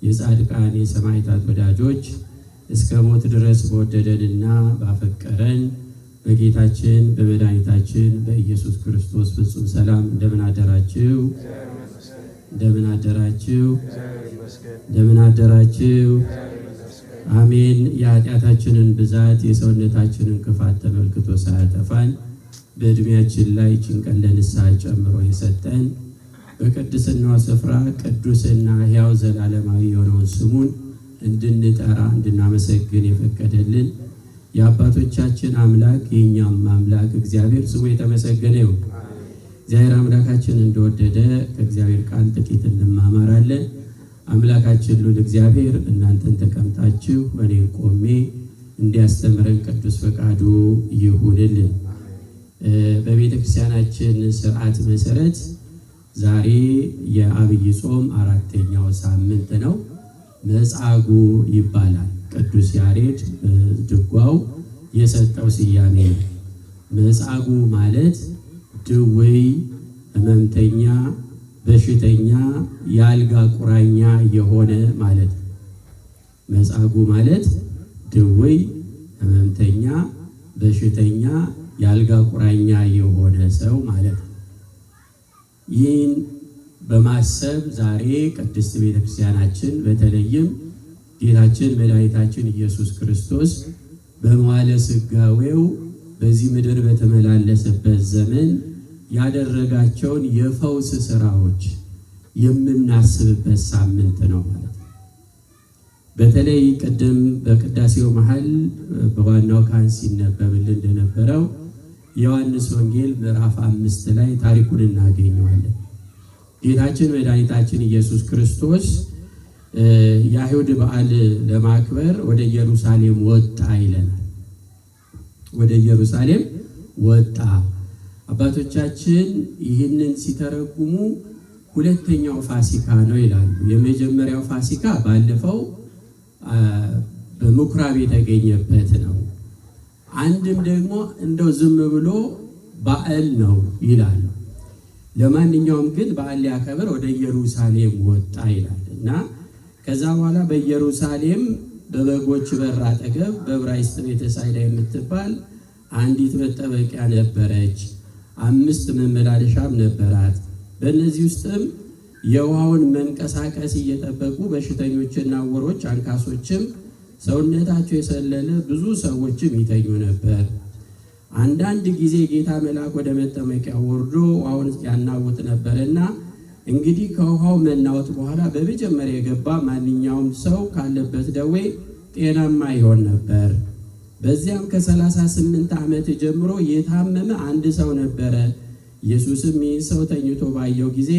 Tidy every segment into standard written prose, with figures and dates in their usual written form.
የጻድቃን የሰማዕታት ወዳጆች እስከ ሞት ድረስ በወደደንና ባፈቀረን በጌታችን በመድኃኒታችን በኢየሱስ ክርስቶስ ፍጹም ሰላም እንደምን አደራችሁ? እንደምን አደራችሁ? እንደምን አደራችሁ? አሜን። የኃጢአታችንን ብዛት የሰውነታችንን ክፋት ተመልክቶ ሳያጠፋን በእድሜያችን ላይ ጭንቀት ለንስሐ ጨምሮ የሰጠን በቅድስናው ስፍራ ቅዱስና ሕያው ዘላለማዊ የሆነውን ስሙን እንድንጠራ እንድናመሰግን የፈቀደልን የአባቶቻችን አምላክ የእኛም አምላክ እግዚአብሔር ስሙ የተመሰገነ ይሁን። እግዚአብሔር አምላካችን እንደወደደ ከእግዚአብሔር ቃል ጥቂት እንማማራለን። አምላካችን ሉል እግዚአብሔር እናንተን ተቀምጣችሁ እኔን ቆሜ እንዲያስተምረን ቅዱስ ፈቃዱ ይሁንልን። በቤተ ክርስቲያናችን ስርዓት መሰረት ዛሬ የአብይ ጾም አራተኛው ሳምንት ነው። መጻጉዕ ይባላል። ቅዱስ ያሬድ ድጓው የሰጠው ስያሜ ነው። መጻጉዕ ማለት ድውይ፣ ሕመምተኛ፣ በሽተኛ፣ የአልጋ ቁራኛ የሆነ ማለት ነው። መጻጉዕ ማለት ድውይ፣ ሕመምተኛ፣ በሽተኛ፣ የአልጋ ቁራኛ የሆነ ሰው ማለት ነው። ይህን በማሰብ ዛሬ ቅድስት ቤተክርስቲያናችን በተለይም ጌታችን መድኃኒታችን ኢየሱስ ክርስቶስ በመዋዕለ ሥጋዌው በዚህ ምድር በተመላለሰበት ዘመን ያደረጋቸውን የፈውስ ስራዎች የምናስብበት ሳምንት ነው ማለት ነው። በተለይ ቅድም በቅዳሴው መሃል በዋናው ካህን ሲነበብልን እንደነበረው የዮሐንስ ወንጌል ምዕራፍ 5 ላይ ታሪኩን እናገኘዋለን። ጌታችን መድኃኒታችን ኢየሱስ ክርስቶስ የአይሁድ በዓል ለማክበር ወደ ኢየሩሳሌም ወጣ ይለናል። ወደ ኢየሩሳሌም ወጣ። አባቶቻችን ይህንን ሲተረጉሙ ሁለተኛው ፋሲካ ነው ይላሉ። የመጀመሪያው ፋሲካ ባለፈው በምኩራብ የተገኘበት ነው። አንድም ደግሞ እንደው ዝም ብሎ በዓል ነው ይላሉ። ለማንኛውም ግን በዓል ሊያከብር ወደ ኢየሩሳሌም ወጣ ይላል እና ከዛ በኋላ በኢየሩሳሌም በበጎች በር አጠገብ በዕብራይስጥ ቤተሳይዳ የምትባል አንዲት መጠበቂያ ነበረች። 5 መመላለሻም ነበራት። በእነዚህ ውስጥም የውሃውን መንቀሳቀስ እየጠበቁ በሽተኞችና ዕውሮች፣ አንካሶችም ሰውነታቸው የሰለለ ብዙ ሰዎችም ይተኙ ነበር። አንዳንድ ጊዜ ጌታ መልአክ ወደ መጠመቂያው ወርዶ ውሃውን ያናውጥ ነበርና እንግዲህ ከውሃው መናወጥ በኋላ በመጀመሪያ የገባ ማንኛውም ሰው ካለበት ደዌ ጤናማ ይሆን ነበር። በዚያም ከ38 ዓመት ጀምሮ የታመመ አንድ ሰው ነበረ። ኢየሱስም ይህን ሰው ተኝቶ ባየው ጊዜ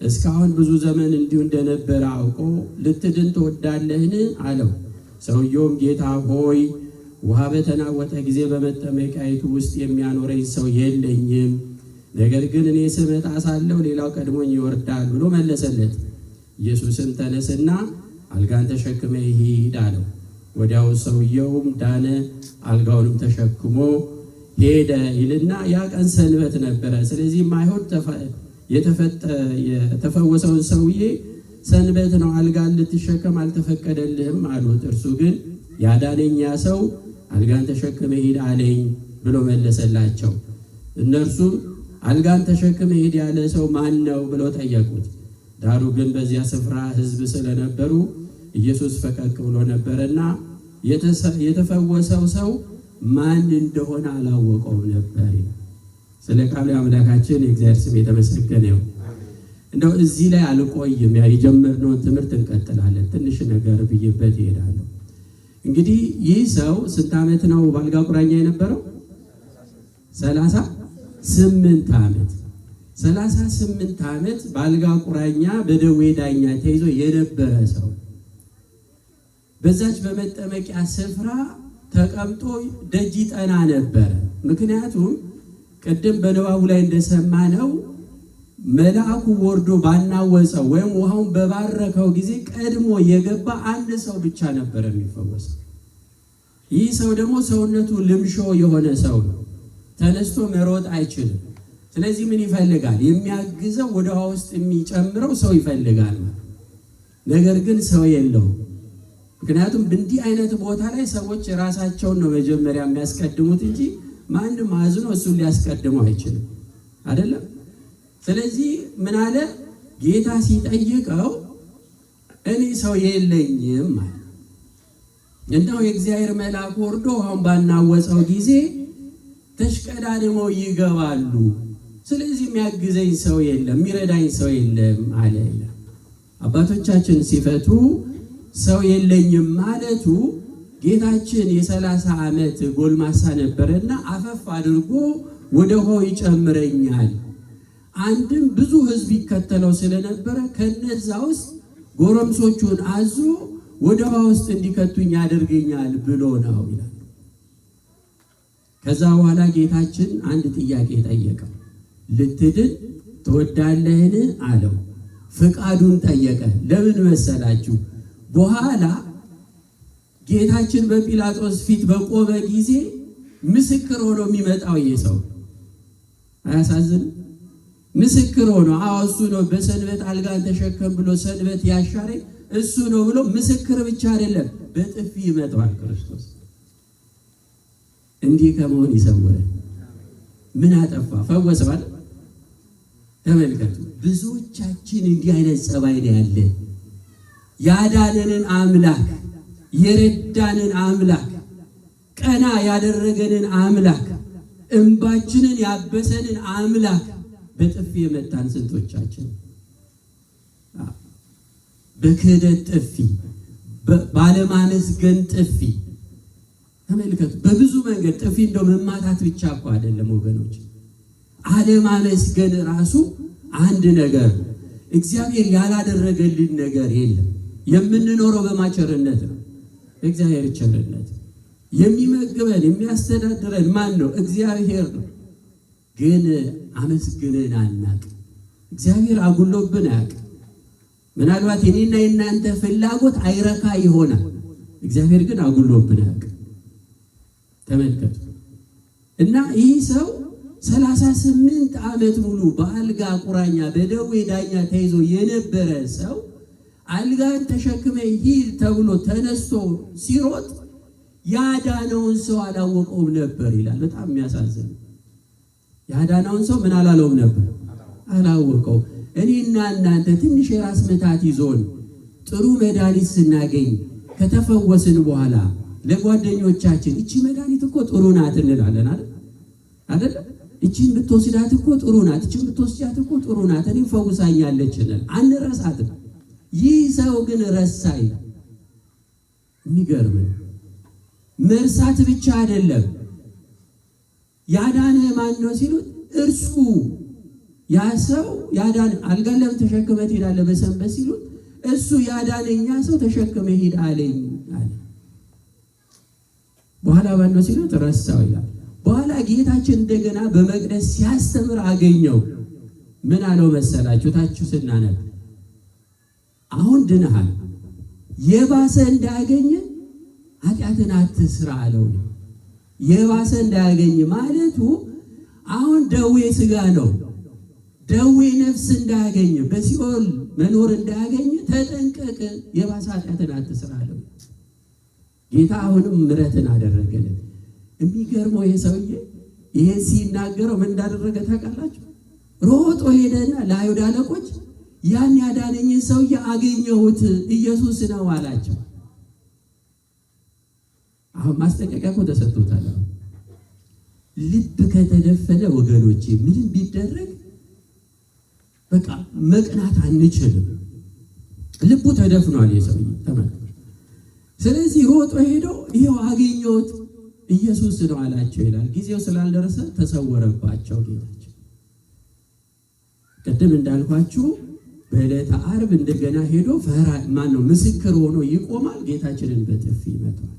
እስካሁን ብዙ ዘመን እንዲሁ እንደነበረ አውቆ ልትድን ትወዳለህን? አለው። ሰውየውም ጌታ ሆይ ውሃ በተናወጠ ጊዜ በመጠመቂያይቱ ውስጥ የሚያኖረኝ ሰው የለኝም፣ ነገር ግን እኔ ስመጣ ሳለሁ ሌላው ቀድሞኝ ይወርዳል ብሎ መለሰለት። ኢየሱስም ተነስና አልጋን ተሸክመ ሂድ አለው። ወዲያው ሰውየውም ዳነ፣ አልጋውንም ተሸክሞ ሄደ ይልና ያ ቀን ሰንበት ነበረ። ስለዚህ አይሁድ የተፈወሰውን ሰውዬ ሰንበት ነው፣ አልጋን ልትሸከም አልተፈቀደልህም አሉት። እርሱ ግን ያዳነኝ ያ ሰው አልጋን ተሸክመ ሂድ አለኝ ብሎ መለሰላቸው። እነርሱም አልጋን ተሸክመ ሂድ ያለ ሰው ማን ነው ብለው ጠየቁት። ዳሩ ግን በዚያ ስፍራ ሕዝብ ስለነበሩ ኢየሱስ ፈቀቅ ብሎ ነበርና የተፈወሰው ሰው ማን እንደሆነ አላወቀውም ነበር። ስለ ቃሉ አምላካችን የእግዚአብሔር ስም የተመሰገነ ይሁን። እንደው እዚህ ላይ አልቆይም፣ የጀመርነውን ትምህርት እንቀጥላለን። ትንሽ ነገር ብዬበት ይሄዳለሁ። እንግዲህ ይህ ሰው ስንት ዓመት ነው በአልጋ ቁራኛ የነበረው? 38 ዓመት። 38 ዓመት በአልጋ ቁራኛ በደዌ ዳኛ ተይዞ የነበረ ሰው በዛች በመጠመቂያ ስፍራ ተቀምጦ ደጅ ይጠና ነበረ። ምክንያቱም ቅድም በንባቡ ላይ እንደሰማነው መልአኩ ወርዶ ባናወፀው ወይም ውሃውን በባረከው ጊዜ ቀድሞ የገባ አንድ ሰው ብቻ ነበር የሚፈወሰው። ይህ ሰው ደግሞ ሰውነቱ ልምሾ የሆነ ሰው ነው። ተነስቶ መሮጥ አይችልም። ስለዚህ ምን ይፈልጋል? የሚያግዘው ወደ ውሃ ውስጥ የሚጨምረው ሰው ይፈልጋል። ነገር ግን ሰው የለው። ምክንያቱም እንዲህ አይነት ቦታ ላይ ሰዎች ራሳቸውን ነው መጀመሪያ የሚያስቀድሙት እንጂ ማንም አዝኖ እሱን ሊያስቀድመው አይችልም አይደለም። ስለዚህ ምን አለ ጌታ ሲጠይቀው እኔ ሰው የለኝም ማለት እንደው የእግዚአብሔር መልአክ ወርዶ አሁን ባናወፀው ጊዜ ተሽቀዳድመው ይገባሉ። ስለዚህ የሚያግዘኝ ሰው የለም፣ የሚረዳኝ ሰው የለም አለ። አባቶቻችን ሲፈቱ ሰው የለኝም ማለቱ ጌታችን የ30 ዓመት ጎልማሳ ነበርና አፈፍ አድርጎ ወደ ውሃው ይጨምረኛል። አንድም ብዙ ሕዝብ ይከተለው ስለነበረ ከነዛ ውስጥ ጎረምሶቹን አዞ ወደ ውሃ ውስጥ እንዲከቱኝ ያደርገኛል ብሎ ነው ይላል። ከዛ በኋላ ጌታችን አንድ ጥያቄ ጠየቀው። ልትድን ትወዳለህን አለው። ፍቃዱን ጠየቀ። ለምን መሰላችሁ? በኋላ ጌታችን በጲላጦስ ፊት በቆመ ጊዜ ምስክር ሆኖ የሚመጣው የሰው አያሳዝንም? ምስክር ሆኖ እሱ ነው በሰንበት አልጋን ተሸከም ብሎ ሰንበት ያሻረኝ እሱ ነው ብሎ ምስክር ብቻ አይደለም በጥፊ ይመጣዋል ክርስቶስ። እንዲህ ከመሆን ይሰውረን። ምን አጠፋ? ፈወሰው አይደል? ተመልከቱ። ብዙዎቻችን እንዲህ አይነት ጸባይ ነው ያለን። ያዳነንን አምላክ፣ የረዳንን አምላክ፣ ቀና ያደረገንን አምላክ፣ እንባችንን ያበሰንን አምላክ በጥፊ የመታን ስንቶቻችን? በክህደት ጥፊ፣ ባለማመስገን ጥፊ። ተመልከቱ። በብዙ መንገድ ጥፊ እንደው መማታት ብቻ እኮ አይደለም ወገኖች፣ አለማመስገን ራሱ አንድ ነገር። እግዚአብሔር ያላደረገልን ነገር የለም። የምንኖረው በማቸርነት ነው፣ እግዚአብሔር ቸርነት። የሚመግበን የሚያስተዳድረን ማን ነው? እግዚአብሔር ነው። ግን አመስግነን አናቅ። እግዚአብሔር አጉሎብን አያውቅም። ምናልባት የኔና የናንተ ፍላጎት አይረካ ይሆናል፣ እግዚአብሔር ግን አጉሎብን አያውቅም። ተመልከቱ። እና ይህ ሰው 38 ዓመት ሙሉ በአልጋ ቁራኛ በደዌ ዳኛ ተይዞ የነበረ ሰው አልጋን ተሸክመ ሂድ ተብሎ ተነስቶ ሲሮጥ ያዳነውን ሰው አላወቀውም ነበር ይላል። በጣም የሚያሳዝን። ያዳነውን ሰው ምን አላለውም ነበር? አላወቀው። እኔና እናንተ ትንሽ የራስ ምታት ይዞን ጥሩ መድኃኒት ስናገኝ ከተፈወስን በኋላ ለጓደኞቻችን እቺ መድኃኒት እኮ ጥሩ ናት እንላለን አይደል? እቺን ብትወስዳት እኮ ጥሩ ናት፣ እቺን ብትወስዳት እኮ ጥሩ ናት፣ እኔ ፈውሳኛለች እንል አንረሳትም። ይህ ሰው ግን ረሳይ። የሚገርም መርሳት ብቻ አይደለም። ያዳነ ማን ነው ሲሉት እርሱ ያ ሰው ያዳነ አልጋን ለምን ተሸክመህ ትሄዳለህ በሰንበት ሲሉት እሱ ያዳነኛ ሰው ተሸክመህ ሂድ አለኝ አለ። በኋላ ማን ነው ሲሉት ረሳው ይላል። በኋላ ጌታችን እንደገና በመቅደስ ሲያስተምር አገኘው። ምን አለው መሰላችሁ? ታችሁ ስናነብ አሁን ድነሃል፣ የባሰ እንዳያገኝ ኃጢአትን አትስራ አለው። የባሰ እንዳያገኝ ማለቱ አሁን ደዌ ስጋ ነው፣ ደዌ ነፍስ እንዳያገኝ፣ በሲኦል መኖር እንዳያገኝ ተጠንቀቅ፣ የባሰ ኃጢአትን አትስራ አለው። ጌታ አሁንም ምሕረትን አደረገለት። የሚገርመው ይሄ ሰውዬ ይሄ ሲናገረው ምን እንዳደረገ ታውቃላችሁ? ሮጦ ሄደና ለአይሁድ አለቆች ያን ያዳነኝን ሰውዬ አገኘሁት ኢየሱስ ነው አላቸው። አሁን ማስጠንቀቂያ እኮ ተሰጥቶታል። ልብ ከተደፈነ ወገኖቼ ምንም ቢደረግ በቃ መቅናት አንችልም። ልቡ ተደፍኗል የሰውዬ ተመልከቱ። ስለዚህ ሮጦ ሄዶ ይሄው አገኘሁት ኢየሱስ ነው አላቸው ይላል። ጊዜው ስላልደረሰ ተሰወረባቸው ጌታችን። ቅድም እንዳልኳችሁ በዕለተ ዓርብ እንደገና ሄዶ ምስክር ሆኖ ይቆማል። ጌታችንን በጥፊ ይመታል።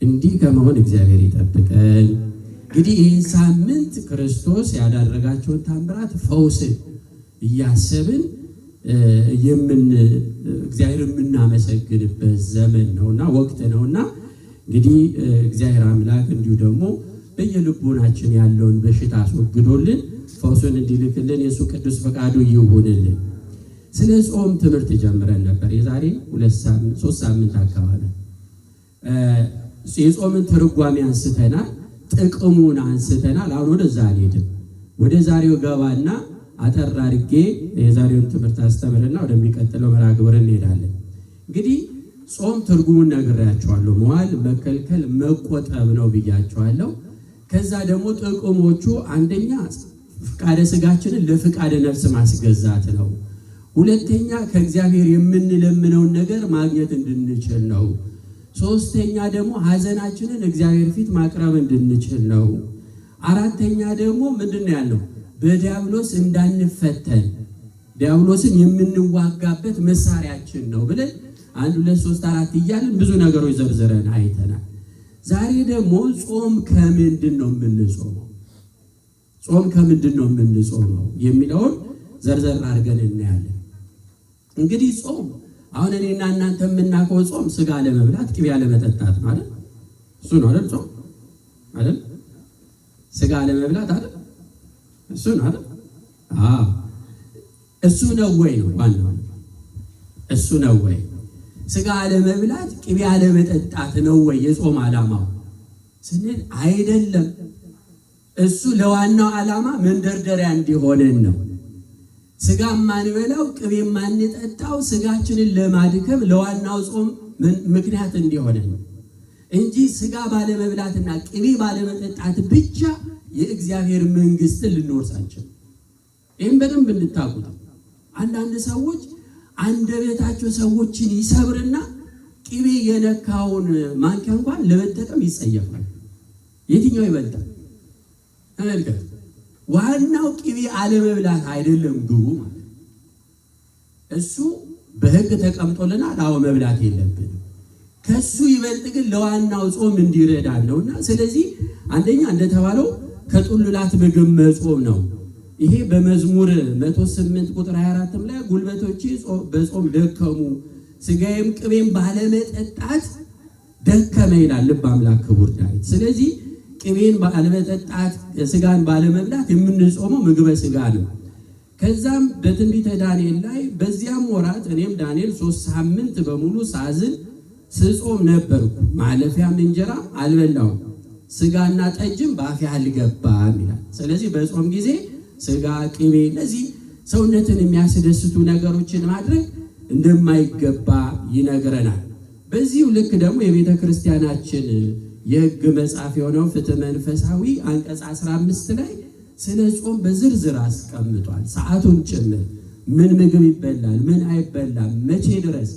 እንዲህ ከመሆን እግዚአብሔር ይጠብቀን። እንግዲህ ይህን ሳምንት ክርስቶስ ያደረጋቸውን ታምራት ፈውስን እያሰብን እግዚአብሔር የምናመሰግንበት ዘመን ነውና ወቅት ነውና እንግዲህ እግዚአብሔር አምላክ እንዲሁ ደግሞ በየልቦናችን ያለውን በሽታ አስወግዶልን ፈውሱን እንዲልክልን የሱ ቅዱስ ፈቃዱ ይሁንልን። ስለ ጾም ትምህርት ጀምረን ነበር የዛሬ 3 ሳምንት አካባቢ። የጾምን ትርጓሜ አንስተናል፣ ጥቅሙን አንስተናል። አሁን ወደዛ አልሄድም። ወደ ዛሬው ገባና አጠር አድርጌ የዛሬውን ትምህርት አስተምርና ወደሚቀጥለው መርሃ ግብር እንሄዳለን። እንግዲህ ጾም ትርጉሙን ነግሬያቸዋለሁ። መዋል፣ መከልከል፣ መቆጠብ ነው ብያቸዋለሁ። ከዛ ደግሞ ጥቅሞቹ አንደኛ ፍቃደ ስጋችንን ለፍቃደ ነፍስ ማስገዛት ነው። ሁለተኛ ከእግዚአብሔር የምንለምነውን ነገር ማግኘት እንድንችል ነው። ሶስተኛ ደግሞ ሐዘናችንን እግዚአብሔር ፊት ማቅረብ እንድንችል ነው። አራተኛ ደግሞ ምንድን ነው ያለው? በዲያብሎስ እንዳንፈተን ዲያብሎስን የምንዋጋበት መሳሪያችን ነው ብለን 1 2 3 4 እያልን ብዙ ነገሮች ዘርዝረን አይተናል። ዛሬ ደግሞ ጾም ከምንድን ነው የምንጾመው? ጾም ከምንድን ነው የምንጾመው የሚለውን ዘርዘር አድርገን እናያለን። እንግዲህ ጾም አሁን እኔና እናንተ የምናውቀው ጾም ስጋ ለመብላት ቅቤ ለመጠጣት ነው አይደል? እሱ ነው አይደል? ጾም አይደል? ስጋ ለመብላት አይደል? እሱ ነው አይደል? እሱ ነው ወይ ነው ዋናው? እሱ ነው ወይ? ስጋ ለመብላት ቅቤ ለመጠጣት ነው ወይ የጾም ዓላማው ስንል አይደለም። እሱ ለዋናው ዓላማ መንደርደሪያ እንዲሆነን ነው። ስጋ ማንበላው ቅቤ ማንጠጣው ስጋችንን ለማድከም ለዋናው ጾም ምክንያት እንዲሆነን ነው እንጂ ስጋ ባለመብላትና ቅቤ ባለመጠጣት ብቻ የእግዚአብሔር መንግስትን ልንወርስ አንችልም። ይህም በደንብ እንድታውቁት። አንዳንድ ሰዎች አንደበታቸው ሰዎችን ይሰብርና ቅቤ የነካውን ማንኪያ እንኳን ለመጠቀም ይጸየፋል። የትኛው ይበልጣል? ተመልከቱ። ዋናው ቅቤ አለመብላት አይደለም ግቡ ማለት እሱ በሕግ ተቀምጦልናል። አዎ መብላት የለብንም። ከሱ ይበልጥ ግን ለዋናው ጾም እንዲረዳን ነውና ስለዚህ አንደኛ እንደተባለው ከጥሉላት ምግብ መጾም ነው። ይሄ በመዝሙር 108 ቁጥር 24 ላይ ጉልበቶቼ በጾም ደከሙ ስጋዬም ቅቤም ባለመጠጣት ደከመ ይላል ልበ አምላክ ክቡር ዳዊት። ስለዚህ ቅቤን ባለመጠጣት ስጋን ባለመብላት የምንጾመው ምግበ ስጋ ነው። ከዛም በትንቢተ ዳንኤል ላይ በዚያም ወራት እኔም ዳንኤል 3 ሳምንት በሙሉ ሳዝን ስጾም ነበርኩ፣ ማለፊያም እንጀራ አልበላሁም፣ ስጋና ጠጅም በአፌ አልገባም ይላል። ስለዚህ በጾም ጊዜ ስጋ፣ ቅቤ እነዚህ ሰውነትን የሚያስደስቱ ነገሮችን ማድረግ እንደማይገባ ይነግረናል። በዚሁ ልክ ደግሞ የቤተ ክርስቲያናችን የሕግ መጽሐፍ የሆነው ፍትሕ መንፈሳዊ አንቀጽ 15 ላይ ስለ ጾም በዝርዝር አስቀምጧል። ሰዓቱን ጭምር ምን ምግብ ይበላል፣ ምን አይበላም፣ መቼ ድረስ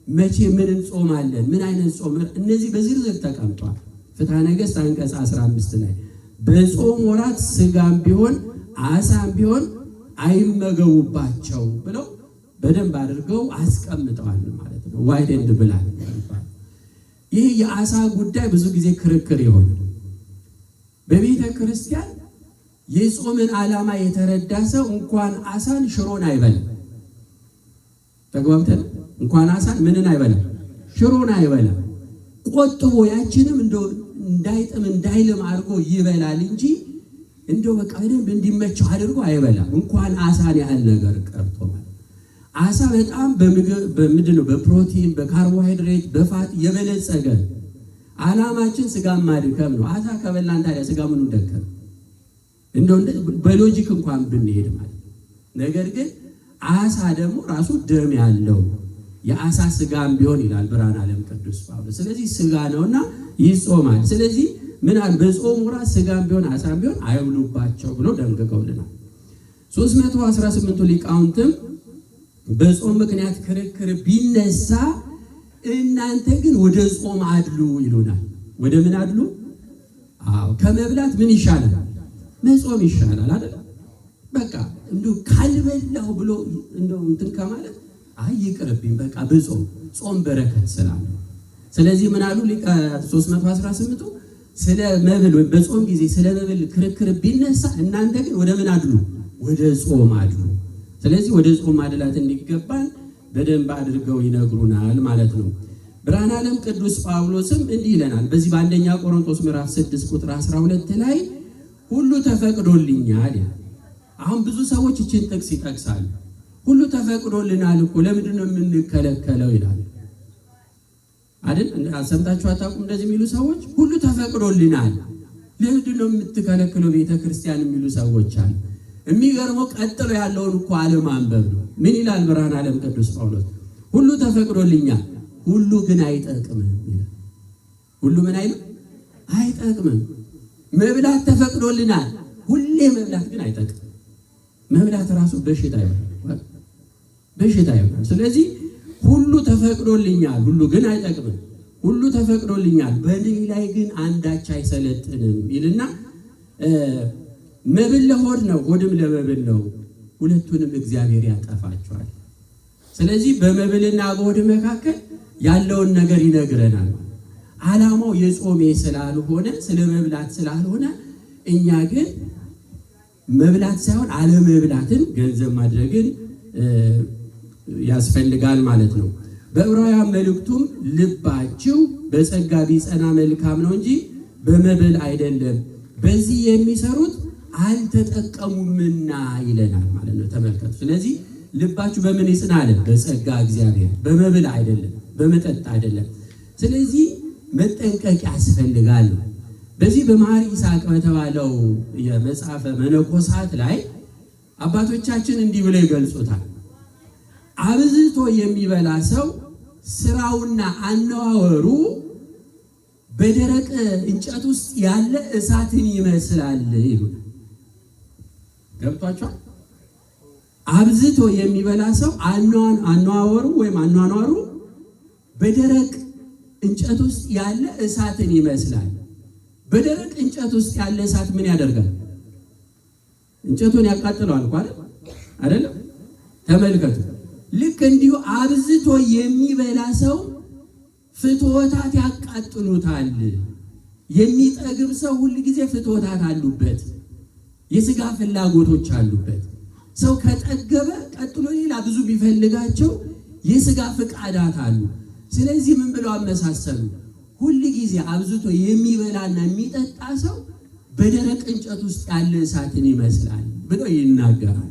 መቼ ምን እንጾማለን፣ ምን አይነት ጾም፣ እነዚህ በዝርዝር ተቀምጧል። ፍትሐ ነገሥት አንቀጽ 15 ላይ በጾም ወራት ስጋም ቢሆን አሳም ቢሆን አይመገቡባቸው ብለው በደንብ አድርገው አስቀምጠዋል ማለት ነው። ዋይድ ኤንድ ብላክ ይባላል። ይህ የአሳ ጉዳይ ብዙ ጊዜ ክርክር ይሆን። በቤተ ክርስቲያን የጾምን ዓላማ የተረዳ ሰው እንኳን አሳን ሽሮን አይበላም። ተግባብተን እንኳን አሳን ምንን አይበላም? ሽሮን አይበላም። ቆጥቦ ያችንም እንደው እንዳይጥም እንዳይልም አድርጎ ይበላል እንጂ እንደው በቃ በደንብ እንዲመቸው አድርጎ አይበላም። እንኳን አሳን ያህል ነገር ቀርቶ ማለት አሳ በጣም በምንድነው በፕሮቲን በካርቦሃይድሬት በፋት የበለጸገ ዓላማችን ስጋ ማድከም ነው። አሳ ከበላን ታዲያ ስጋ ምኑ ደከም? እንደው በሎጂክ እንኳን ብንሄድ ማለት ነገር ግን አሳ ደግሞ ራሱ ደም ያለው የአሳ ስጋም ቢሆን ይላል ብርሃነ ዓለም ቅዱስ ጳውሎስ። ስለዚህ ስጋ ነውና ይጾማል። ስለዚህ ምን አለ በጾም ወራት ስጋም ቢሆን አሳም ቢሆን አይብሉባቸው ብሎ ደንግገውልናል። 318ቱ ሊቃውንትም በጾም ምክንያት ክርክር ቢነሳ እናንተ ግን ወደ ጾም አድሉ ይሉናል። ወደ ምን አድሉ? ከመብላት ምን ይሻላል? መጾም ይሻላል አይደል? በቃ እንደው ካልበላው ብሎ እንደው እንትን ከማለት አይ ይቅርብኝ በቃ ጾም በረከት ስላለ። ስለዚህ ምን አሉ 318ቱ ስለ መብል ወይ በጾም ጊዜ ስለ መብል ክርክር ቢነሳ እናንተ ግን ወደ ምን አድሉ? ወደ ጾም አድሉ። ስለዚህ ወደ ጾም ማድላት እንዲገባን በደንብ አድርገው ይነግሩናል ማለት ነው። ብርሃነ ዓለም ቅዱስ ጳውሎስም እንዲህ ይለናል በዚህ በአንደኛ ቆሮንቶስ ምዕራፍ 6 ቁጥር 12 ላይ ሁሉ ተፈቅዶልኛል። አሁን ብዙ ሰዎች እችን ጥቅስ ይጠቅሳሉ። ሁሉ ተፈቅዶልናል እኮ ለምንድን ነው የምንከለከለው ይላል አይደል? ሰምታችሁ አታውቁም እንደዚህ የሚሉ ሰዎች? ሁሉ ተፈቅዶልናል ለምንድን ነው የምትከለክለው ቤተክርስቲያን የሚሉ ሰዎች አሉ። የሚገርመው ቀጥሎ ያለውን እኮ አለማንበብ ነው። ምን ይላል ብርሃነ ዓለም ቅዱስ ጳውሎስ? ሁሉ ተፈቅዶልኛል ሁሉ ግን አይጠቅምም ይላል። ሁሉ ምን አይጠቅምም። መብላት ተፈቅዶልናል ሁሌ መብላት ግን አይጠቅም። መብላት ራሱ በሽታ ይሆናል። ስለዚህ ሁሉ ተፈቅዶልኛል ሁሉ ግን አይጠቅምም። ሁሉ ተፈቅዶልኛል በእኔ ላይ ግን አንዳች አይሰለጥንም ይልና መብል ለሆድ ነው ሆድም ለመብል ነው፣ ሁለቱንም እግዚአብሔር ያጠፋቸዋል። ስለዚህ በመብልና በሆድ መካከል ያለውን ነገር ይነግረናል። ዓላማው የጾሜ ስላልሆነ ስለ መብላት ስላልሆነ እኛ ግን መብላት ሳይሆን አለመብላትን ገንዘብ ማድረግን ያስፈልጋል ማለት ነው። በዕብራውያን መልእክቱም ልባችሁ በጸጋ ቢጸና መልካም ነው እንጂ በመብል አይደለም፣ በዚህ የሚሰሩት አልተጠቀሙምና ይለናል ማለት ነው። ተመልከቱ። ስለዚህ ልባችሁ በምን ይጽናል? በጸጋ እግዚአብሔር፣ በመብል አይደለም፣ በመጠጥ አይደለም። ስለዚህ መጠንቀቅ ያስፈልጋል። በዚህ በመኃልየ ይስሐቅ በተባለው የመጽሐፈ መነኮሳት ላይ አባቶቻችን እንዲህ ብለው ይገልጹታል። አብዝቶ የሚበላ ሰው ስራውና አነዋወሩ በደረቅ እንጨት ውስጥ ያለ እሳትን ይመስላል ይሉናል። ገብቷችኋል? አብዝቶ የሚበላ ሰው አነዋወሩ ወይም አኗኗሩ በደረቅ እንጨት ውስጥ ያለ እሳትን ይመስላል። በደረቅ እንጨት ውስጥ ያለ እሳት ምን ያደርጋል? እንጨቱን ያቃጥለዋል አይደለም? ተመልከቱ። ልክ እንዲሁ አብዝቶ የሚበላ ሰው ፍትወታት ያቃጥሉታል። የሚጠግብ ሰው ሁል ጊዜ ፍትወታት አሉበት፣ የስጋ ፍላጎቶች አሉበት። ሰው ከጠገበ ቀጥሎ ሌላ ብዙ ቢፈልጋቸው የስጋ ፍቃዳት አሉ። ስለዚህ ምን ብለው አመሳሰሉ? ሁል ጊዜ አብዝቶ የሚበላና የሚጠጣ ሰው በደረቅ እንጨት ውስጥ ያለ እሳትን ይመስላል ብለው ይናገራል።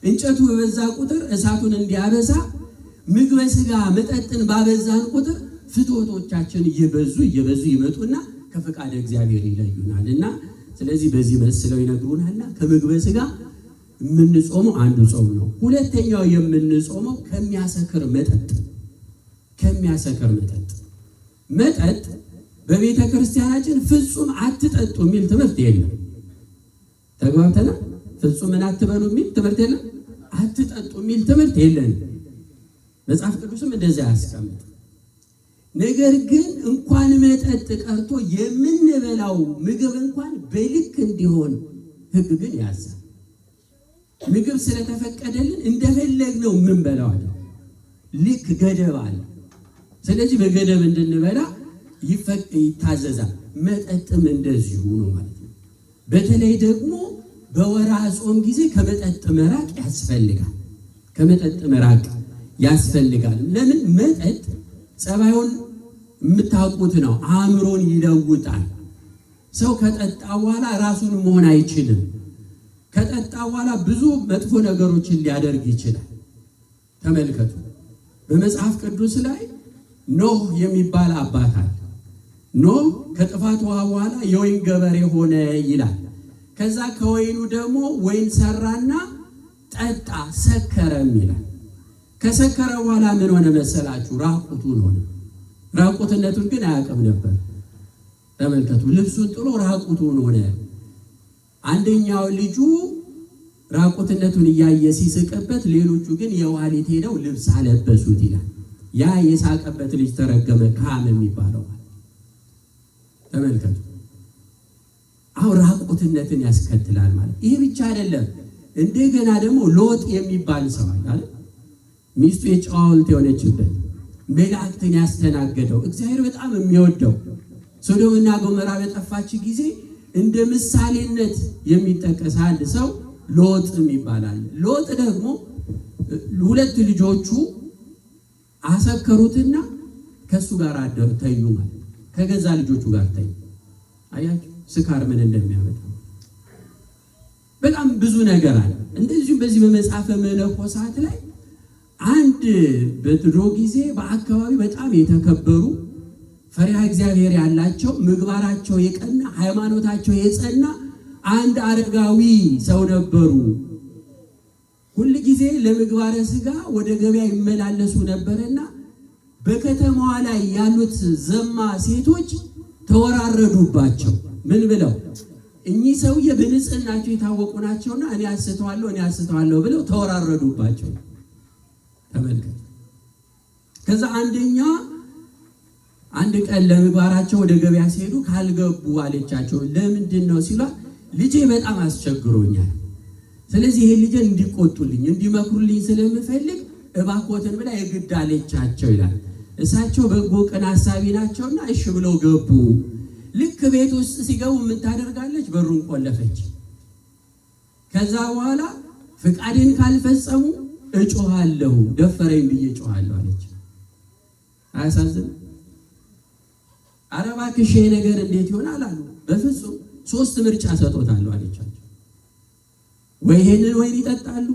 እንጨቱ በበዛ ቁጥር እሳቱን እንዲያበዛ ምግበ ስጋ መጠጥን ባበዛን ቁጥር ፍትወቶቻችን እየበዙ ይመጡና ከፈቃደ እግዚአብሔር ይለዩናልና ስለዚህ በዚህ መስለው ይነግሩናልና ከምግበ ስጋ የምንጾመው አንዱ ጾም ነው። ሁለተኛው የምንጾመው ከሚያሰክር መጠጥ በቤተ ክርስቲያናችን ፍጹም አትጠጡ የሚል ትምህርት የለም። ተግባብተና ፍጹምን አትበሉ የሚል ትምህርት የለም። አትጠጡ የሚል ትምህርት የለም። መጽሐፍ ቅዱስም እንደዛ ያስቀምጥ። ነገር ግን እንኳን መጠጥ ቀርቶ የምንበላው ምግብ እንኳን በልክ እንዲሆን ሕግ ግን ያዛል። ምግብ ስለተፈቀደልን እንደፈለግነው የምንበላው አይደል፣ ልክ ገደብ አለ። ስለዚህ በገደብ እንድንበላ ይታዘዛል። መጠጥም እንደዚሁ ነው ማለት ነው። በተለይ ደግሞ በወርሃ ጾም ጊዜ ከመጠጥ መራቅ ያስፈልጋል። ለምን? መጠጥ ጸባዩን የምታውቁት ነው። አእምሮን ይለውጣል። ሰው ከጠጣ በኋላ ራሱን መሆን አይችልም። ከጠጣ በኋላ ብዙ መጥፎ ነገሮችን ሊያደርግ ይችላል። ተመልከቱ። በመጽሐፍ ቅዱስ ላይ ኖህ የሚባል አባት አለ። ኖህ ከጥፋት ውሃ በኋላ የወይን ገበሬ ሆነ ይላል። ከዛ ከወይኑ ደግሞ ወይን ሰራና ጠጣ፣ ሰከረም ይላል። ከሰከረ በኋላ ምን ሆነ መሰላችሁ? ራቁቱን ሆነ። ራቁትነቱን ግን አያውቅም ነበር። ተመልከቱ። ልብሱን ጥሎ ራቁቱን ሆነ። አንደኛው ልጁ ራቁትነቱን እያየ ሲስቅበት፣ ሌሎቹ ግን የዋሊት ሄደው ልብስ አለበሱት ይላል። ያ የሳቀበት ልጅ ተረገመ፣ ካም የሚባለው። ተመልከቱ። አሁን ራቁትነትን ያስከትላል ማለት ይሄ ብቻ አይደለም። እንደገና ደግሞ ሎጥ የሚባል ሰው አለ። ሚስቱ የጨዋ ሐውልት የሆነችበት መላእክትን ያስተናገደው እግዚአብሔር በጣም የሚወደው ሶዶምና ጎሞራ በጠፋች ጊዜ እንደ ምሳሌነት የሚጠቀስ አንድ ሰው ሎጥ ይባላል። ሎጥ ደግሞ ሁለት ልጆቹ አሰከሩትና ከሱ ጋር ተኙ ማለት ከገዛ ልጆቹ ጋር ተኙ። አያችሁ ስካር ምን እንደሚያመጣ። በጣም ብዙ ነገር አለ። እንደዚሁም በዚህ በመጽሐፈ መነኮሳት ላይ አንድ በድሮ ጊዜ በአካባቢ በጣም የተከበሩ ፈሪሃ እግዚአብሔር ያላቸው ምግባራቸው የቀና ሃይማኖታቸው የጸና አንድ አረጋዊ ሰው ነበሩ። ሁል ጊዜ ለምግባረ ሥጋ ወደ ገበያ ይመላለሱ ነበርና በከተማዋ ላይ ያሉት ዘማ ሴቶች ተወራረዱባቸው። ምን ብለው? እኚህ ሰውዬ በንጽህናቸው የታወቁ ናቸውና እኔ አስተዋለሁ ብለው ተወራረዱባቸው። ተመልከቱ። ከዛ አንድ ቀን ለምግባራቸው ወደ ገበያ ሲሄዱ ካልገቡ አለቻቸው። ለምንድን ነው ሲሏት፣ ልጄ በጣም አስቸግሮኛል፣ ስለዚህ ይሄ ልጄን እንዲቆጡልኝ እንዲመክሩልኝ ስለምፈልግ እባክዎትን ብላ የግድ አለቻቸው ይላል። እሳቸው በጎ ቅን ሐሳቢ ናቸውና እሺ ብለው ገቡ። ልክ ቤት ውስጥ ሲገቡ ምን ታደርጋለች? በሩን ቆለፈች። ከዛ በኋላ ፍቃዴን ካልፈጸሙ እጮሃለሁ፣ ደፈረኝ ብዬ እጮሃለሁ አለች። አያሳዝንም? ኧረ እባክሽ ይሄ ነገር እንዴት ይሆናል አሉ። በፍጹም 3 ምርጫ ሰጥቶታለሁ አለቻቸው። ወይ ይሄንን ወይን ይጠጣሉ፣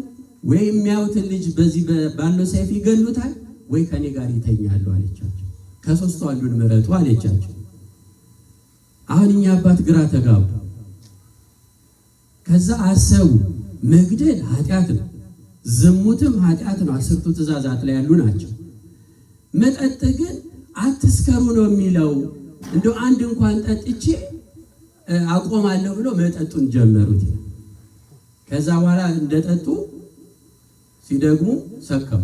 ወይ የሚያዩትን ልጅ በዚህ ባለው ሰይፍ ይገሉታል፣ ወይ ከኔ ጋር ይተኛሉ አለቻቸው። ከ3ቱ አንዱን ምረጡ አለቻቸው። አሁን እኛ አባት ግራ ተጋቡ። ከዛ አሰቡ፣ መግደል ኃጢአት ነው፣ ዝሙትም ኃጢአት ነው፣ 10ቱ ትእዛዛት ላይ ያሉ ናቸው። መጠጥ ግን አትስከሩ ነው የሚለው። እንደው አንድ እንኳን ጠጥቼ አቆማለሁ ብሎ መጠጡን ጀመሩት። ከዛ በኋላ እንደጠጡ ሲደግሙ ሰከሩ።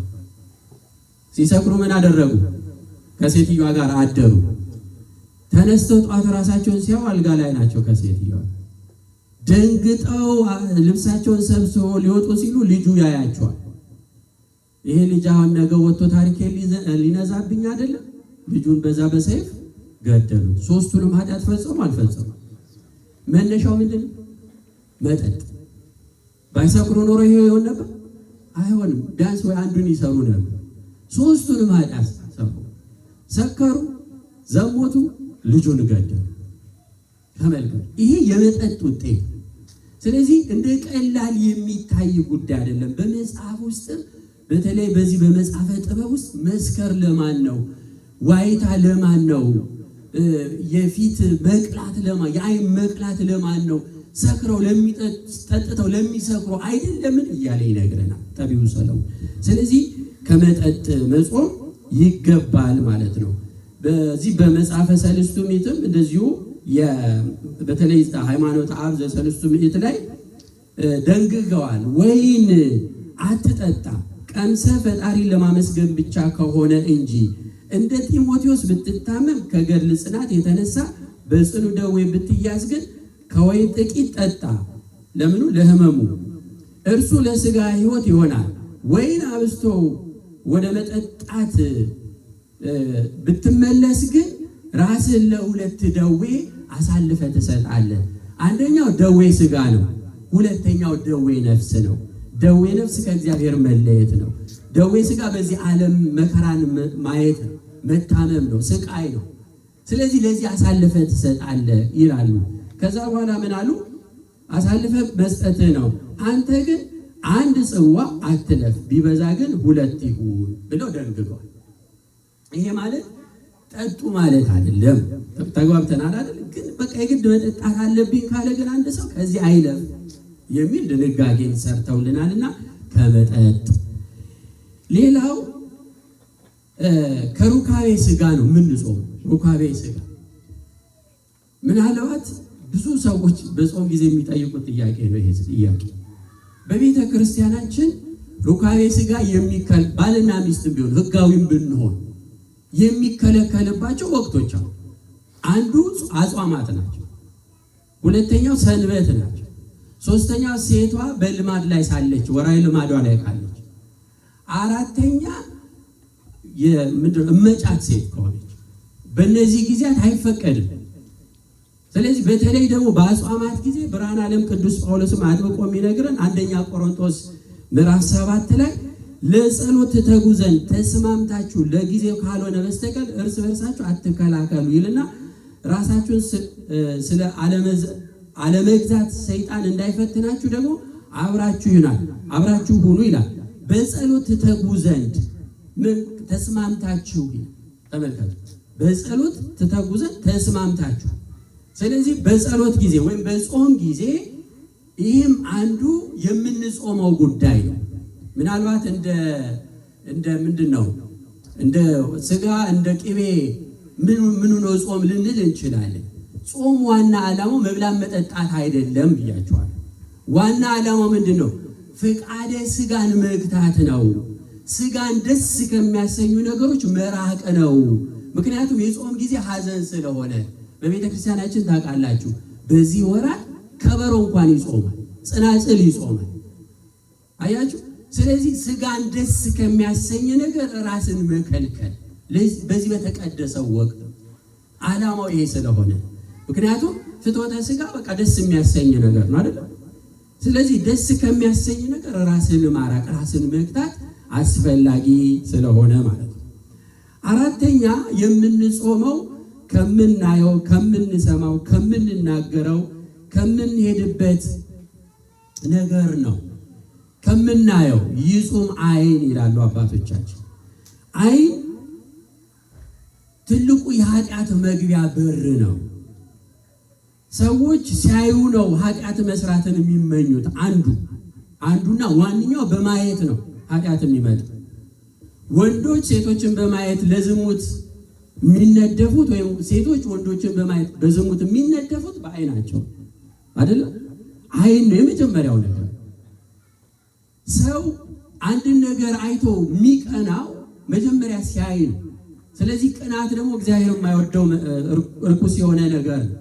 ሲሰክሩ ምን አደረጉ? ከሴትዮዋ ጋር አደሩ። ተነስተው ጧት ራሳቸውን ሲያዩ አልጋ ላይ ናቸው ከሴትዮዋ። ደንግጠው ልብሳቸውን ሰብስበው ሊወጡ ሲሉ ልጁ ያያቸዋል። ይሄ ልጅ አሁን ነገ ወጥቶ ታሪክ ሊነዛብኝ አይደለም? ልጁን በዛ በሰይፍ ገደሉት። 3ቱንም ኃጢአት ፈጸሙ አልፈጸሙ? መነሻው ምንድን ነው? መጠጥ። ባይሰክሩ ኖሮ ይሄ ይሆን ነበር? አይሆንም። ቢያንስ ወይ አንዱን ይሰሩ ነበር። 3ቱንም ኃጢአት ሰከሩ፣ ዘሞቱ፣ ልጁን ገደሉ። ተመልከቱ፣ ይሄ የመጠጥ ውጤት። ስለዚህ እንደ ቀላል የሚታይ ጉዳይ አይደለም። በመጽሐፍ ውስጥ በተለይ በዚህ በመጽሐፈ ጥበብ ውስጥ መስከር ለማን ነው? ዋይታ ለማን ነው? የፊት መቅላት ለማን? የአይን መቅላት ለማን ነው? ሰክረው ጠጥተው ለሚሰክሩ አይደለምን እያለ ይነግረናል ጠቢቡ ሰለሞን። ስለዚህ ከመጠጥ መጾም ይገባል ማለት ነው። በዚህ በመጽሐፈ ሰለስቱ ምዕትም እንደዚሁ በተለይ ሃይማኖተ አብ ዘሰለስቱ ምዕት ላይ ደንግገዋል። ወይን አትጠጣ ቀምሰ ፈጣሪን ለማመስገን ብቻ ከሆነ እንጂ እንደ ጢሞቴዎስ ብትታመም ከገድል ጽናት የተነሳ በጽኑ ደዌ ብትያዝ ግን ከወይን ጥቂት ጠጣ። ለምኑ? ለህመሙ። እርሱ ለሥጋ ሕይወት ይሆናል። ወይን አብስቶ ወደ መጠጣት ብትመለስ ግን ራስን ለሁለት ደዌ አሳልፈ ትሰጣለህ። አንደኛው ደዌ ሥጋ ነው። ሁለተኛው ደዌ ነፍስ ነው። ደዌ ነፍስ ከእግዚአብሔር መለየት ነው። ደዌ ሥጋ በዚህ ዓለም መከራን ማየት ነው፣ መታመም ነው፣ ስቃይ ነው። ስለዚህ ለዚህ አሳልፈ ትሰጣለህ ይላሉ። ከዛ በኋላ ምን አሉ? አሳልፈ መስጠትህ ነው። አንተ ግን 1 ጽዋ አትለፍ፣ ቢበዛ ግን 2 ይሁን ብለው ደንግገዋል። ይሄ ማለት ጠጡ ማለት አይደለም። ተግባብተናል አይደል? ግን በቃ የግድ መጠጣት አለብኝ ካለ ግን አንድ ሰው ከዚህ አይለፍ የሚል ድንጋጌን ሰርተውልናልና ከመጠጥ ሌላው ከሩካቤ ሥጋ ነው የምንጾም። ሩካቤ ሥጋ ምናልባት ብዙ ሰዎች በጾም ጊዜ የሚጠይቁት ጥያቄ ነው። ይሄ ጥያቄ በቤተ ክርስቲያናችን ሩካቤ ሥጋ ባልና ሚስት ቢሆን ሕጋዊም ብንሆን የሚከለከልባቸው ወቅቶች አሉ። አንዱ አጽዋማት ናቸው። ሁለተኛው ሰንበት ናቸው። ሶስተኛው ሴቷ በልማድ ላይ ሳለች ወራይ ልማዷ ላይ ካለች፣ አራተኛ እመጫት ሴት ከሆነች በእነዚህ ጊዜያት አይፈቀድም። ስለዚህ በተለይ ደግሞ በአጽዋማት ጊዜ ብርሃነ ዓለም ቅዱስ ጳውሎስም አጥብቆ የሚነግረን 1ኛ ቆሮንቶስ ምዕራፍ 7 ላይ ለጸሎት ትተጉ ዘንድ ተስማምታችሁ ለጊዜው ካልሆነ በስተቀር እርስ በርሳችሁ አትከላከሉ ይልና ራሳችሁን ስለ አለመግዛት ሰይጣን እንዳይፈትናችሁ ደግሞ አብራችሁ ሁኑ ይላል። በጸሎት ትተጉ ዘንድ ተስማምታችሁ ተመልከቱ። በጸሎት ትተጉ ዘንድ ተስማምታችሁ። ስለዚህ በጸሎት ጊዜ ወይም በጾም ጊዜ ይህም አንዱ የምንጾመው ጉዳይ ነው። ምናልባት እንደ ምንድነው እንደ ስጋ እንደ ቅቤ ምን ነው ጾም ልንል እንችላለን። ጾም ዋና ዓላማው መብላት መጠጣት አይደለም ብያችኋል። ዋና ዓላማው ምንድነው? ፍቃደ ስጋን መግታት ነው። ስጋን ደስ ከሚያሰኙ ነገሮች መራቅ ነው። ምክንያቱም የጾም ጊዜ ሐዘን ስለሆነ በቤተ ክርስቲያናችን ታውቃላችሁ፣ በዚህ ወራት ከበሮ እንኳን ይጾማል፣ ጽናጽል ይጾማል። አያችሁ። ስለዚህ ስጋን ደስ ከሚያሰኝ ነገር ራስን መከልከል በዚህ በተቀደሰው ወቅት ዓላማው ይሄ ስለሆነ፣ ምክንያቱም ፍትወተ ስጋ በቃ ደስ የሚያሰኝ ነገር ነው አይደል? ስለዚህ ደስ ከሚያሰኝ ነገር ራስን ማራቅ፣ ራስን መግታት አስፈላጊ ስለሆነ ማለት ነው። አራተኛ የምንጾመው ከምናየው፣ ከምንሰማው፣ ከምንናገረው፣ ከምንሄድበት ነገር ነው። ከምናየው ይጹም አይን ይላሉ አባቶቻችን። አይን ትልቁ የኃጢአት መግቢያ በር ነው። ሰዎች ሲያዩ ነው ኃጢአት መስራትን የሚመኙት። አንዱና ዋነኛው በማየት ነው ኃጢአት የሚመጣ። ወንዶች ሴቶችን በማየት ለዝሙት የሚነደፉት፣ ወይም ሴቶች ወንዶችን በማየት በዝሙት የሚነደፉት በአይናቸው አይደለም። አይን ነው የመጀመሪያው ነገር። ሰው አንድን ነገር አይቶ የሚቀናው መጀመሪያ ሲያይ ነው። ስለዚህ ቅናት ደግሞ እግዚአብሔር የማይወደው ርኩስ የሆነ ነገር ነው።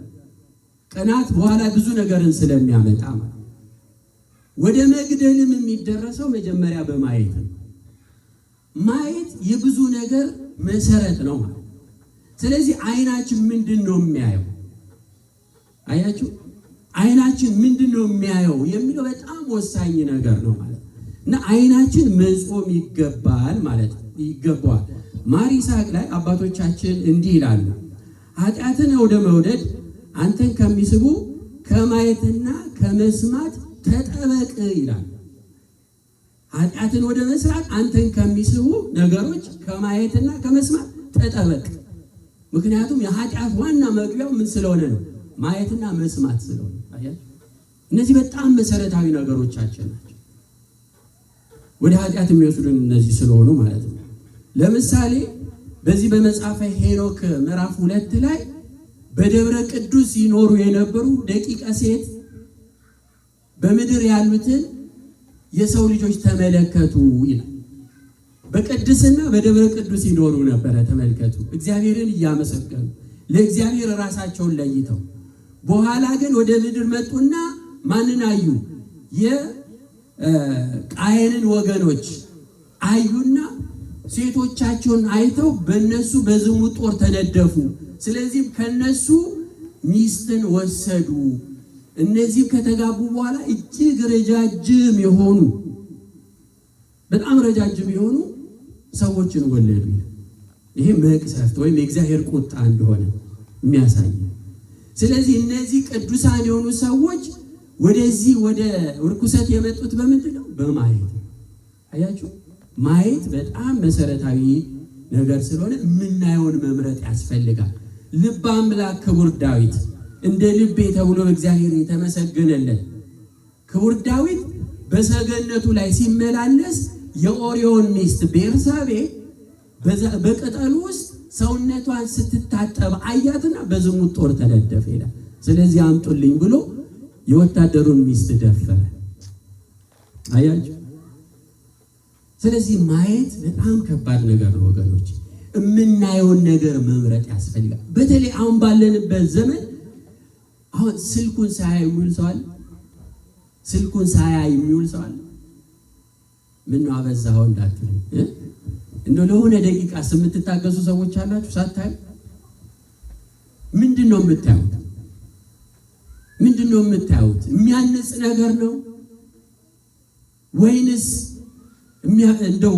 ቅናት በኋላ ብዙ ነገርን ስለሚያመጣ ማለት ወደ መግደልም የሚደረሰው መጀመሪያ በማየት ነው። ማየት የብዙ ነገር መሰረት ነው ማለት። ስለዚህ አይናችን ምንድነው የሚያየው? አያችሁ፣ አይናችን ምንድነው የሚያየው የሚለው በጣም ወሳኝ ነገር ነው ማለት እና አይናችን መጾም ይገባል ማለት ይገባዋል። ማር ይስሐቅ ላይ አባቶቻችን እንዲህ ይላሉ፣ ኃጢአትን ወደ መውደድ አንተን ከሚስቡ ከማየትና ከመስማት ተጠበቅ ይላል። ኃጢአትን ወደ መስራት አንተን ከሚስቡ ነገሮች ከማየትና ከመስማት ተጠበቅ። ምክንያቱም የኃጢአት ዋና መግቢያው ምን ስለሆነ ነው? ማየትና መስማት ስለሆነ። እነዚህ በጣም መሰረታዊ ነገሮቻችን ናቸው። ወደ ኃጢአት የሚወስዱን እነዚህ ስለሆኑ ማለት ነው። ለምሳሌ በዚህ በመጽሐፈ ሄኖክ ምዕራፍ 2 ላይ በደብረ ቅዱስ ይኖሩ የነበሩ ደቂቀ ሴት በምድር ያሉትን የሰው ልጆች ተመለከቱ ይላል። በቅድስና በደብረ ቅዱስ ይኖሩ ነበረ። ተመልከቱ፣ እግዚአብሔርን እያመሰገኑ ለእግዚአብሔር ራሳቸውን ለይተው። በኋላ ግን ወደ ምድር መጡና ማንን አዩ? የቃየንን ወገኖች አዩና ሴቶቻቸውን አይተው በእነሱ በዝሙት ጦር ተነደፉ። ስለዚህም ከነሱ ሚስትን ወሰዱ። እነዚህም ከተጋቡ በኋላ እጅግ ረጃጅም የሆኑ በጣም ረጃጅም የሆኑ ሰዎችን ወለዱ። ይሄ መቅሰፍት ወይም የእግዚአብሔር ቁጣ እንደሆነ የሚያሳይ። ስለዚህ እነዚህ ቅዱሳን የሆኑ ሰዎች ወደዚህ ወደ ርኩሰት የመጡት በምንድን ነው? በማየት። አያችሁ፣ ማየት በጣም መሰረታዊ ነገር ስለሆነ የምናየውን መምረጥ ያስፈልጋል። ልበ አምላክ ክቡር ዳዊት እንደ ልቤ ተብሎ እግዚአብሔር የተመሰገነለት ክቡር ዳዊት በሰገነቱ ላይ ሲመላለስ የኦሪዮን ሚስት ቤርሳቤ በቅጠሉ ውስጥ ሰውነቷን ስትታጠብ አያትና በዝሙት ጦር ተነደፈ ይላል። ስለዚህ አምጡልኝ ብሎ የወታደሩን ሚስት ደፈረ። አያችሁ። ስለዚህ ማየት በጣም ከባድ ነገር ነው ወገኖች። የምናየውን ነገር መምረጥ ያስፈልጋል። በተለይ አሁን ባለንበት ዘመን አሁን ስልኩን ሳያይ የሚውል ሰው አለ። ስልኩን ሳያይ የሚውል ሰው አለ። ምን ነው አበዛኸው እንዳትሉ እንደው ለሆነ ደቂቃ የምትታገሱ ሰዎች አላችሁ። ሳታዩ ምንድነው የምታዩት? ምንድነው የምታዩት? የሚያንጽ ነገር ነው ወይንስ እንደው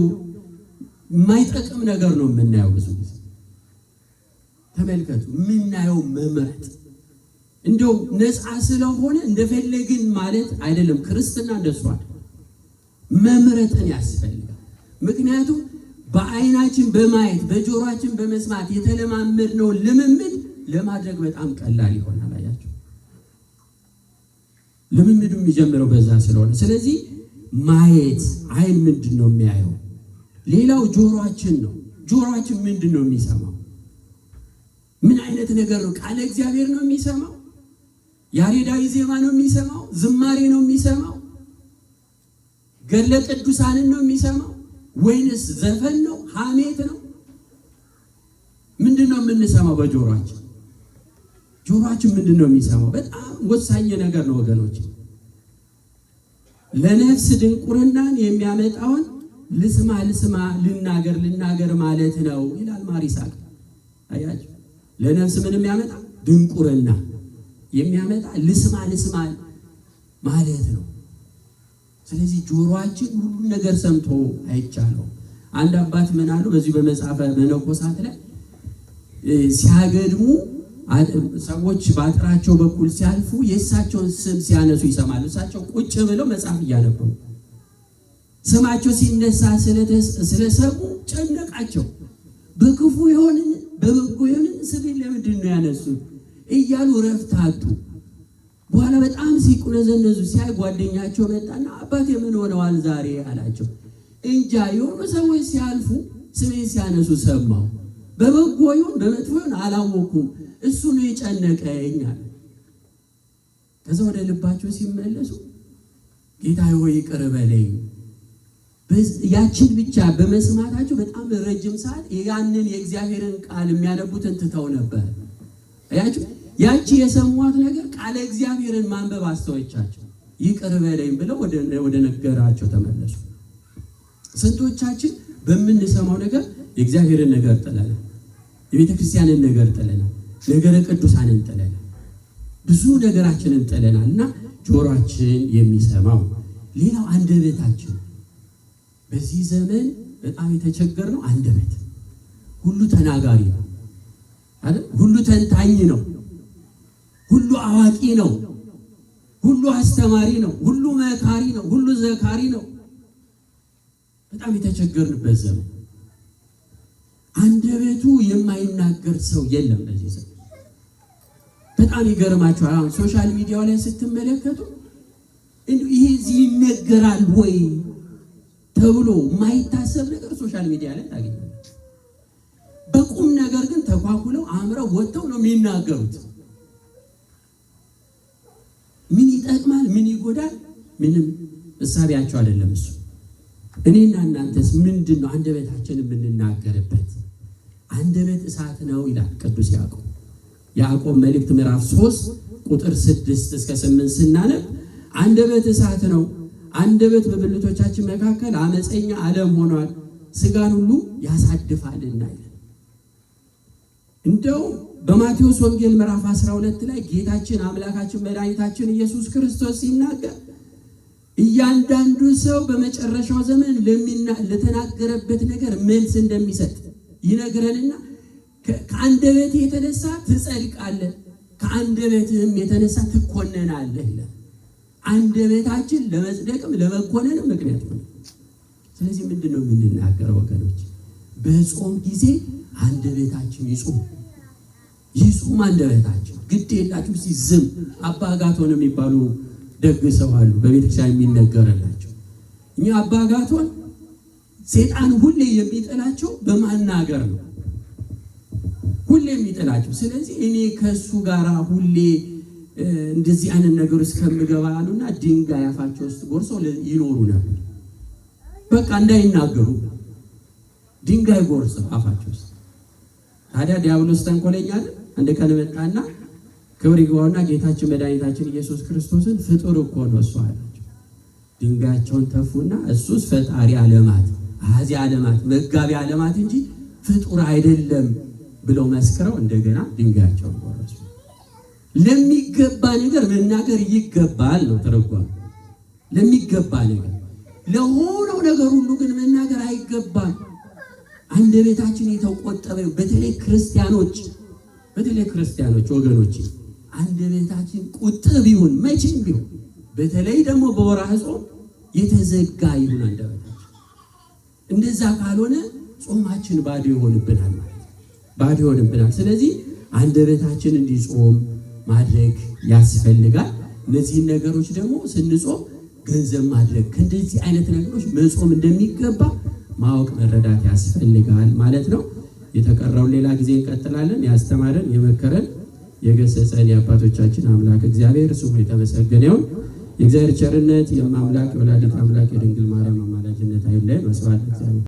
የማይጠቅም ነገር ነው የምናየው? ብዙ ጊዜ ተመልከቱ፣ የምናየው መምረጥ። እንደው ነፃ ስለሆነ እንደፈለግን ማለት አይደለም። ክርስትና እንደሱ አይደለም። መምረጥን ያስፈልጋል። ምክንያቱም በአይናችን በማየት በጆሮአችን በመስማት የተለማመድነው ልምምድ ለማድረግ በጣም ቀላል ይሆናል። አያችሁ፣ ልምምዱ የሚጀምረው በዛ ስለሆነ፣ ስለዚህ ማየት አይን ምንድነው የሚያየው? ሌላው ጆሮአችን ነው። ጆሮአችን ምንድነው የሚሰማው? ምን አይነት ነገር ነው? ቃለ እግዚአብሔር ነው የሚሰማው? ያሬዳዊ ዜማ ነው የሚሰማው? ዝማሬ ነው የሚሰማው? ገድለ ቅዱሳንን ነው የሚሰማው? ወይንስ ዘፈን ነው? ሐሜት ነው? ምንድነው የምንሰማው በጆሮአችን? ጆሮአችን ምንድነው የሚሰማው? በጣም ወሳኝ ነገር ነው ወገኖች። ለነፍስ ድንቁርናን የሚያመጣውን ልስማ ልናገር ማለት ነው ይላል ማር ይስሐቅ። አያችሁ፣ ለነፍስ ምን የሚያመጣ ድንቁርና የሚያመጣ ልስማ ማለት ነው። ስለዚህ ጆሮአችን ሁሉ ነገር ሰምቶ አይቻለው። አንድ አባት ምን አሉ? በዚህ በመጽሐፈ መነኮሳት ላይ ሲያገድሙ ሰዎች ባጥራቸው በኩል ሲያልፉ የእሳቸውን ስም ሲያነሱ ይሰማሉ። እሳቸው ቁጭ ብለው መጽሐፍ እያነበቡ ስማቸው ሲነሳ ስለሰሙ ጨነቃቸው። በክፉ ይሆንን በበጎ ይሆንን ስሜን ለምንድን ነው ያነሱት እያሉ ረፍት አጡ። በኋላ በጣም ሲቁነዘነዙ ሲያይ ጓደኛቸው መጣና አባቴ ምን ሆነዋል ዛሬ አላቸው። እንጃ የሆኑ ሰዎች ሲያልፉ ስሜን ሲያነሱ ሰማሁ፣ በበጎ ይሁን በመጥፎ ይሁን አላወኩም፣ እሱ ነው የጨነቀኝ አለ። ከዛ ወደ ልባቸው ሲመለሱ ጌታ ሆይ ይቅር በለኝ። ያችን ብቻ በመስማታቸው በጣም ረጅም ሰዓት ያንን የእግዚአብሔርን ቃል የሚያነቡትን ትተው ነበር። አያችሁ፣ ያቺ የሰሟት ነገር ቃለ እግዚአብሔርን ማንበብ አስተዋቻቸው። ይቅር በለኝ ብለው ወደ ነገራቸው ተመለሱ። ስንቶቻችን በምንሰማው ነገር የእግዚአብሔርን ነገር ጥለናል፣ የቤተ ክርስቲያንን ነገር ጥለናል፣ ነገረ ቅዱሳንን ጥለናል፣ ብዙ ነገራችንን ጥለናል። እና ጆሮአችን የሚሰማው ሌላው አንደበታችን። በዚህ ዘመን በጣም የተቸገርነው አንደበት። ሁሉ ተናጋሪ ነው አይደል? ሁሉ ተንታኝ ነው፣ ሁሉ አዋቂ ነው፣ ሁሉ አስተማሪ ነው፣ ሁሉ መካሪ ነው፣ ሁሉ ዘካሪ ነው። በጣም የተቸገርንበት ዘመን። አንደበቱ የማይናገር ሰው የለም በዚህ ዘመን። በጣም ይገርማችኋል። አሁን ሶሻል ሚዲያው ላይ ስትመለከቱ ይሄ ይነገራል ወይ ተብሎ የማይታሰብ ነገር ሶሻል ሚዲያ ላይ ታገኛለች። በቁም ነገር ግን ተኳኩለው አምረው ወጥተው ነው የሚናገሩት። ምን ይጠቅማል፣ ምን ይጎዳል፣ ምንም እሳቢያቸው አይደለም እሱ። እኔና እናንተስ ምንድነው አንደበታችንን የምንናገርበት? አንደበት እሳት ነው ይላል ቅዱስ ያዕቆብ። ያዕቆብ መልእክት ምዕራፍ 3 ቁጥር 6 እስከ 8 ስናነብ አንደበት እሳት ነው፣ አንደበት በብልቶቻችን መካከል አመፀኛ ዓለም ሆኗል፣ ስጋን ሁሉ ያሳድፋልና ይላል። እንደው በማቴዎስ ወንጌል ምዕራፍ 12 ላይ ጌታችን አምላካችን መድኃኒታችን ኢየሱስ ክርስቶስ ሲናገር እያንዳንዱ ሰው በመጨረሻው ዘመን ለተናገረበት ነገር መልስ እንደሚሰጥ ይነግረንና ከአንደበት የተነሳ ትጸድቃለህ፣ ከአንደበትህም የተነሳ ትኮነናለህ ይላል። አንደበታችን ለመጽደቅም ለመኮነንም ምክንያት ነው። ስለዚህ ምንድነው የምንናገረው ወገኖች? በጾም ጊዜ አንደበታችን ይጹም አንደበታችን። ግድ የላችሁ እስቲ ዝም። አባ አጋቶን የሚባሉ ደግ ሰው አሉ፣ በቤተክርስቲያን የሚነገርላቸው። እኛ አባ አጋቶን ሰይጣን ሁሌ የሚጠላቸው በማናገር ነው፣ ሁሌ የሚጠላቸው። ስለዚህ እኔ ከሱ ጋር ሁሌ እንደዚህ አይነት ነገር ውስጥ ከምገባ አሉና ድንጋይ አፋቸው ውስጥ ጎርሰው ይኖሩ ነበር። በቃ እንዳይናገሩ ድንጋይ ጎርሰው አፋቸው ውስጥ። ታዲያ ዲያብሎስ ተንኮለኛ አይደል? አንድ ቀን መጣና ክብር ይግባውና ጌታችን መድኃኒታችን ኢየሱስ ክርስቶስን ፍጡር እኮ ነው እሱ አላቸው። ድንጋያቸውን ተፉና እሱስ ፈጣሪ ዓለማት አዚ ዓለማት መጋቢ ዓለማት እንጂ ፍጡር አይደለም ብለው መስክረው እንደገና ድንጋያቸውን ጎረሱ። ለሚገባ ነገር መናገር ይገባል ነው ተረጓም። ለሚገባ ነገር፣ ለሆነው ነገር ሁሉ ግን መናገር አይገባም። አንደበታችን የተቆጠበ በተለይ ክርስቲያኖች ወገኖች አንደበታችን ቁጥብ ይሁን መቼም ቢሆን በተለይ ደግሞ በወርኃ ጾም የተዘጋ ይሁን አንደበታችን። እንደዛ ካልሆነ ጾማችን ባዶ ይሆንብናል ማለት ነው። ባዶ ይሆንብናል። ስለዚህ አንደበታችን እንዲጾም ማድረግ ያስፈልጋል። እነዚህን ነገሮች ደግሞ ስንጾም ገንዘብ ማድረግ ከእንደዚህ አይነት ነገሮች መጾም እንደሚገባ ማወቅ መረዳት ያስፈልጋል ማለት ነው። የተቀረውን ሌላ ጊዜ እንቀጥላለን። ያስተማረን የመከረን የገሰጸን የአባቶቻችን አምላክ እግዚአብሔር ስሙ የተመሰገነ ይሁን። የእግዚአብሔር ቸርነት የአምላክ የወላዲተ አምላክ የድንግል ማርያም አማላጅነት አይለየን። ወስብሐት ለእግዚአብሔር።